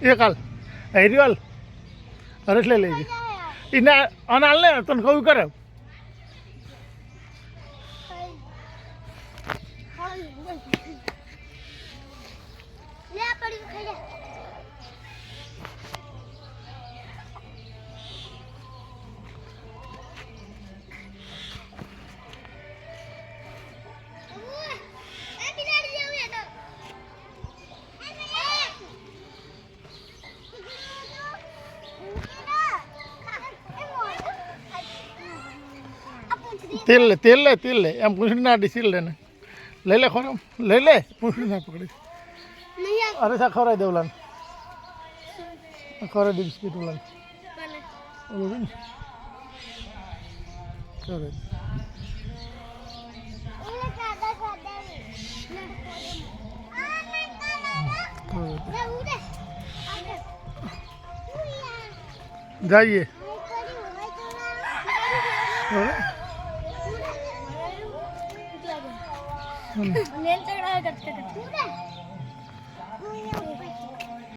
એક હાલ હેરી હાલ હરેશ લઈ લેજે એને અને હાલ ને તને કહું કરે તેલ લે એમ પૂછડી ના ડીસી લે ને લઈ લે ખોરામ લઈ લે પૂછડી ના પકડી અરે સા ખવડાવી દે ઓલાને ખવડાવી દે બિસ્કીટ ઓલાને ખવડાવી जाइए